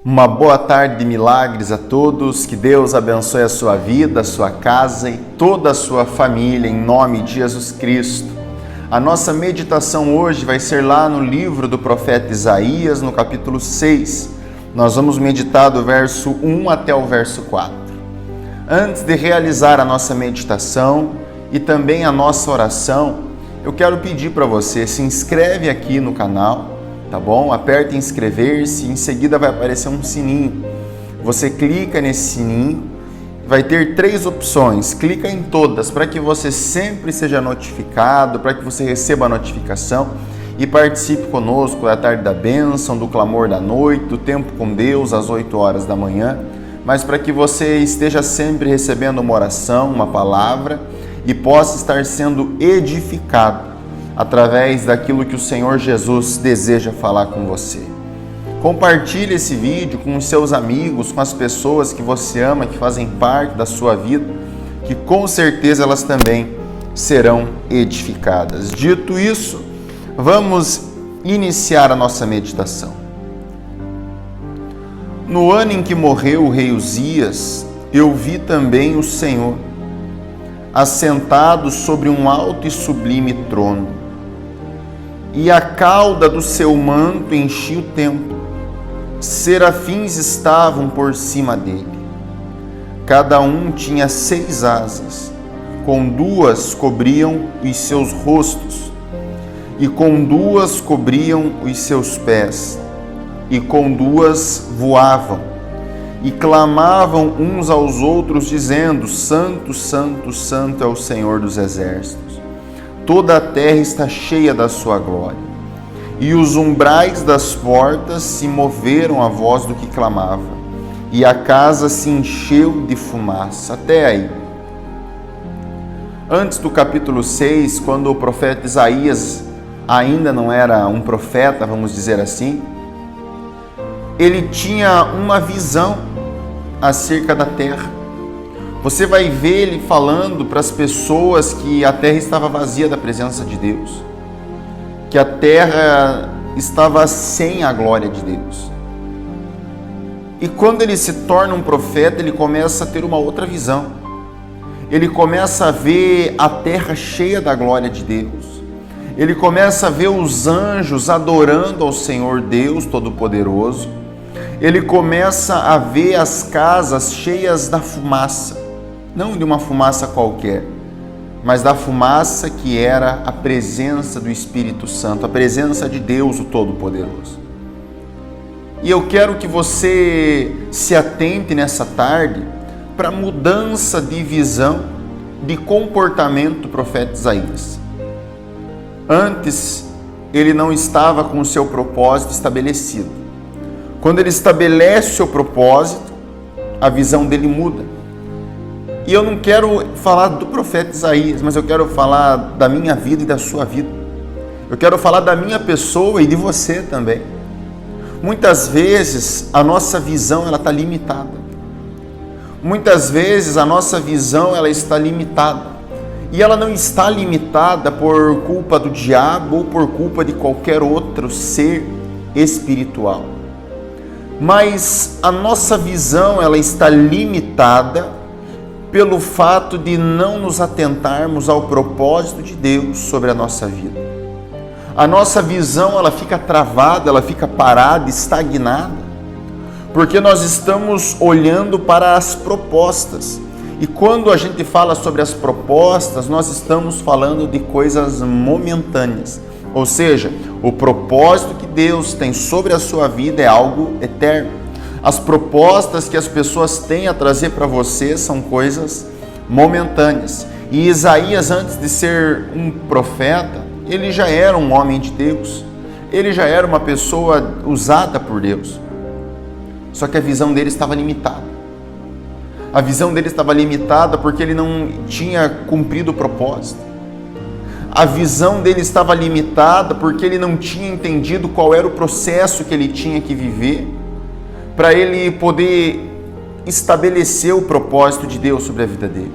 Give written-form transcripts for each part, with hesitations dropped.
Uma boa tarde de milagres a todos, que Deus abençoe a sua vida, a sua casa e toda a sua família, em nome de Jesus Cristo. A nossa meditação hoje vai ser lá no livro do profeta Isaías, no capítulo 6. Nós vamos meditar do verso 1 até o verso 4. Antes de realizar a nossa meditação e também a nossa oração, eu quero pedir para você, se inscreve aqui no canal, tá bom? Aperta em inscrever-se, em seguida vai aparecer um sininho. Você clica nesse sininho, vai ter 3 opções, clica em todas para que você sempre seja notificado, para que você receba a notificação e participe conosco da tarde da bênção, do clamor da noite, do tempo com Deus às 8 horas da manhã, mas para que você esteja sempre recebendo uma oração, uma palavra e possa estar sendo edificado através daquilo que o Senhor Jesus deseja falar com você. Compartilhe esse vídeo com os seus amigos, com as pessoas que você ama, que fazem parte da sua vida, que com certeza elas também serão edificadas. Dito isso, vamos iniciar a nossa meditação. No ano em que morreu o rei Uzias, eu vi também o Senhor, assentado sobre um alto e sublime trono, e a cauda do seu manto enchia o templo. Serafins estavam por cima dele. Cada um tinha 6 asas, com 2 cobriam os seus rostos, e com 2 cobriam os seus pés, e com 2 voavam, e clamavam uns aos outros, dizendo: Santo, Santo, Santo é o Senhor dos exércitos. Toda a terra está cheia da sua glória. E os umbrais das portas se moveram à voz do que clamava, e a casa se encheu de fumaça. Até aí. Antes do capítulo 6, quando o profeta Isaías ainda não era um profeta, vamos dizer assim, ele tinha uma visão acerca da terra. Você vai ver ele falando para as pessoas que a terra estava vazia da presença de Deus, que a terra estava sem a glória de Deus. E quando ele se torna um profeta, ele começa a ter uma outra visão. Ele começa a ver a terra cheia da glória de Deus. Ele começa a ver os anjos adorando ao Senhor Deus Todo-Poderoso. Ele começa a ver as casas cheias da fumaça. Não de uma fumaça qualquer, mas da fumaça que era a presença do Espírito Santo, a presença de Deus, o Todo-Poderoso. E eu quero que você se atente nessa tarde para a mudança de visão, de comportamento do profeta Isaías. Antes, ele não estava com o seu propósito estabelecido. Quando ele estabelece o seu propósito, a visão dele muda. E eu não quero falar do profeta Isaías, mas eu quero falar da minha vida e da sua vida. Eu quero falar da minha pessoa e de você também. Muitas vezes a nossa visão ela está limitada. Muitas vezes a nossa visão ela está limitada. E ela não está limitada por culpa do diabo ou por culpa de qualquer outro ser espiritual. Mas a nossa visão ela está limitada pelo fato de não nos atentarmos ao propósito de Deus sobre a nossa vida. A nossa visão ela fica travada, ela fica parada, estagnada, porque nós estamos olhando para as propostas. E quando a gente fala sobre as propostas, nós estamos falando de coisas momentâneas. Ou seja, o propósito que Deus tem sobre a sua vida é algo eterno. As propostas que as pessoas têm a trazer para você são coisas momentâneas. E Isaías, antes de ser um profeta, ele já era um homem de Deus. Ele já era uma pessoa usada por Deus. Só que a visão dele estava limitada. A visão dele estava limitada porque ele não tinha cumprido o propósito. A visão dele estava limitada porque ele não tinha entendido qual era o processo que ele tinha que viver para ele poder estabelecer o propósito de Deus sobre a vida dele.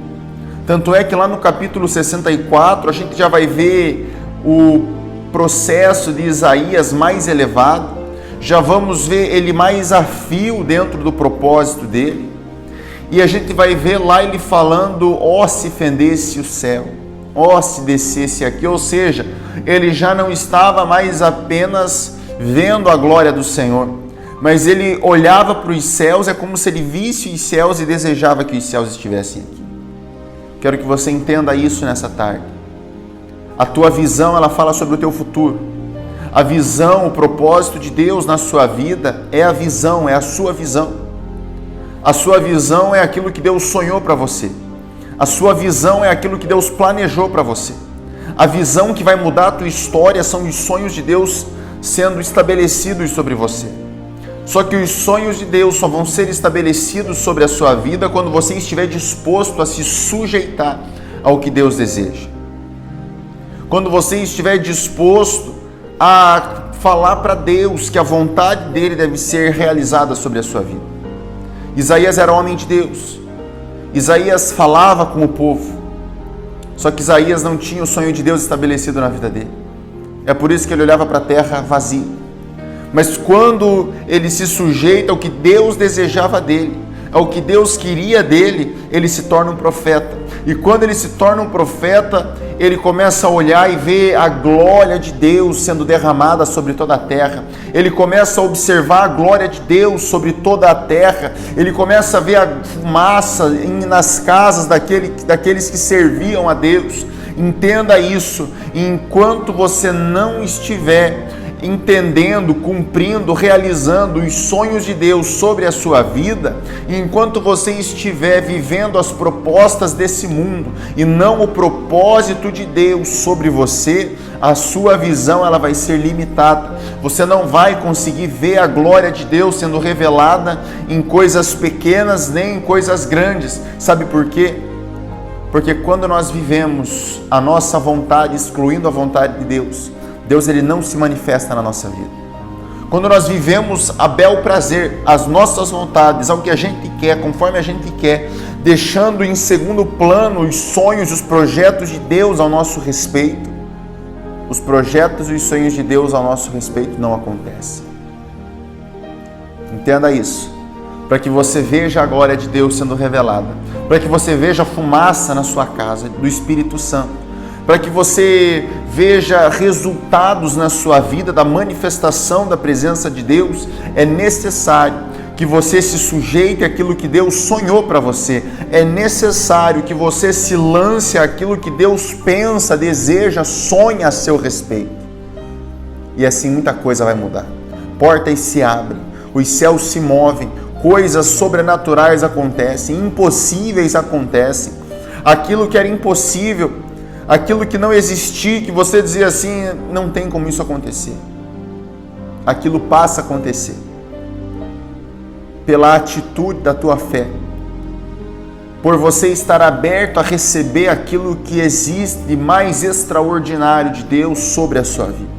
Tanto é que lá no capítulo 64 a gente já vai ver o processo de Isaías mais elevado, já vamos ver ele mais a fio dentro do propósito dele. E a gente vai ver lá ele falando, ó se fendesse o céu, ó se descesse aqui, ou seja, ele já não estava mais apenas vendo a glória do Senhor, mas ele olhava para os céus, é como se ele visse os céus e desejava que os céus estivessem aqui. Quero que você entenda isso nessa tarde. A tua visão, ela fala sobre o teu futuro. A visão, o propósito de Deus na sua vida é a visão, é a sua visão. A sua visão é aquilo que Deus sonhou para você. A sua visão é aquilo que Deus planejou para você. A visão que vai mudar a tua história são os sonhos de Deus sendo estabelecidos sobre você. Só que os sonhos de Deus só vão ser estabelecidos sobre a sua vida quando você estiver disposto a se sujeitar ao que Deus deseja. Quando você estiver disposto a falar para Deus que a vontade dele deve ser realizada sobre a sua vida. Isaías era homem de Deus. Isaías falava com o povo. Só que Isaías não tinha o sonho de Deus estabelecido na vida dele. É por isso que ele olhava para a terra vazia. Mas quando ele se sujeita ao que Deus desejava dele, ao que Deus queria dele, ele se torna um profeta. E quando ele se torna um profeta, ele começa a olhar e ver a glória de Deus sendo derramada sobre toda a terra. Ele começa a observar a glória de Deus sobre toda a terra. Ele começa a ver a fumaça nas casas daqueles que serviam a Deus. Entenda isso. Enquanto você não estiver entendendo, cumprindo, realizando os sonhos de Deus sobre a sua vida, enquanto você estiver vivendo as propostas desse mundo e não o propósito de Deus sobre você, a sua visão ela vai ser limitada. Você não vai conseguir ver a glória de Deus sendo revelada em coisas pequenas nem em coisas grandes. Sabe por quê? Porque quando nós vivemos a nossa vontade, excluindo a vontade de Deus, Deus ele não se manifesta na nossa vida. Quando nós vivemos a bel prazer, as nossas vontades, ao que a gente quer, conforme a gente quer, deixando em segundo plano os sonhos e os projetos de Deus ao nosso respeito, os projetos e os sonhos de Deus ao nosso respeito não acontecem. Entenda isso, para que você veja a glória de Deus sendo revelada, para que você veja a fumaça na sua casa do Espírito Santo, para que você veja resultados na sua vida da manifestação da presença de Deus, é necessário que você se sujeite àquilo que Deus sonhou para você. É necessário que você se lance àquilo que Deus pensa, deseja, sonha a seu respeito. E assim muita coisa vai mudar. Portas se abrem, os céus se movem, coisas sobrenaturais acontecem, impossíveis acontecem. Aquilo que era impossível, aquilo que não existia, que você dizia assim, não tem como isso acontecer. Aquilo passa a acontecer. Pela atitude da tua fé. Por você estar aberto a receber aquilo que existe de mais extraordinário de Deus sobre a sua vida.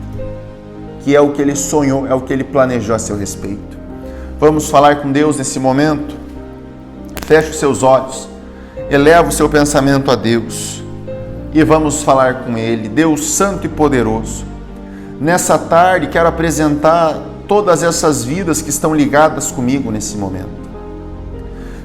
Que é o que Ele sonhou, é o que Ele planejou a seu respeito. Vamos falar com Deus nesse momento? Feche os seus olhos. Eleva o seu pensamento a Deus. E vamos falar com Ele. Deus Santo e Poderoso, nessa tarde quero apresentar todas essas vidas que estão ligadas comigo nesse momento.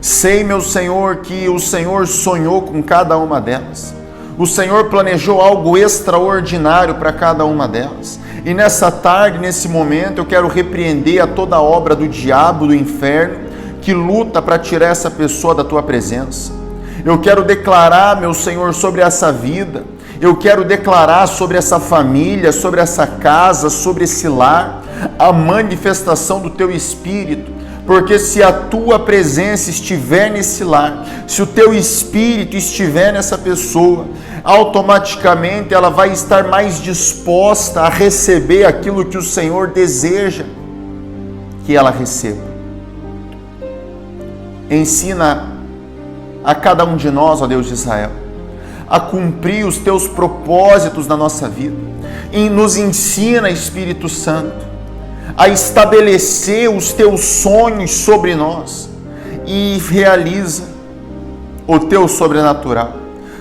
Sei, meu Senhor, que o Senhor sonhou com cada uma delas. O Senhor planejou algo extraordinário para cada uma delas. E nessa tarde, nesse momento, eu quero repreender a toda obra do diabo, do inferno, que luta para tirar essa pessoa da tua presença. Eu quero declarar, meu Senhor, sobre essa vida. Eu quero declarar sobre essa família, sobre essa casa, sobre esse lar, a manifestação do Teu Espírito. Porque se a Tua presença estiver nesse lar, se o Teu Espírito estiver nessa pessoa, automaticamente ela vai estar mais disposta a receber aquilo que o Senhor deseja que ela receba. Ensina a cada um de nós, ó Deus de Israel, a cumprir os Teus propósitos na nossa vida. E nos ensina, Espírito Santo, a estabelecer os Teus sonhos sobre nós e realiza o Teu sobrenatural.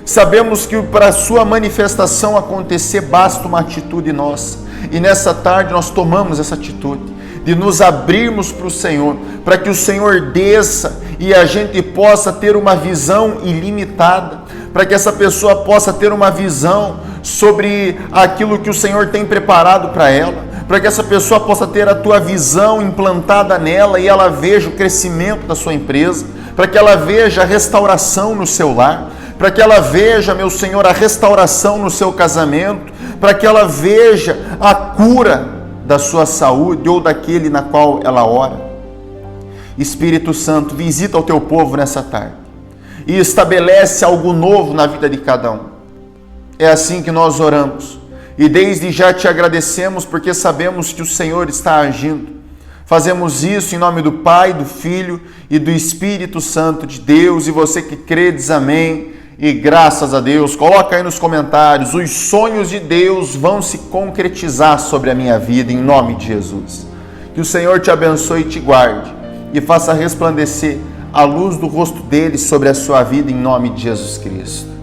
Sabemos que para a sua manifestação acontecer basta uma atitude nossa. E nessa tarde nós tomamos essa atitude de nos abrirmos para o Senhor, para que o Senhor desça e a gente possa ter uma visão ilimitada, para que essa pessoa possa ter uma visão sobre aquilo que o Senhor tem preparado para ela, para que essa pessoa possa ter a tua visão implantada nela e ela veja o crescimento da sua empresa, para que ela veja a restauração no seu lar, para que ela veja, meu Senhor, a restauração no seu casamento, para que ela veja a cura da sua saúde ou daquele na qual ela ora. Espírito Santo, visita o teu povo nessa tarde e estabelece algo novo na vida de cada um. É assim que nós oramos e desde já te agradecemos porque sabemos que o Senhor está agindo. Fazemos isso em nome do Pai, do Filho e do Espírito Santo de Deus. E você que crê, diz amém. E graças a Deus. Coloca aí nos comentários: os sonhos de Deus vão se concretizar sobre a minha vida em nome de Jesus. Que o Senhor te abençoe e te guarde e faça resplandecer a luz do rosto dele sobre a sua vida em nome de Jesus Cristo.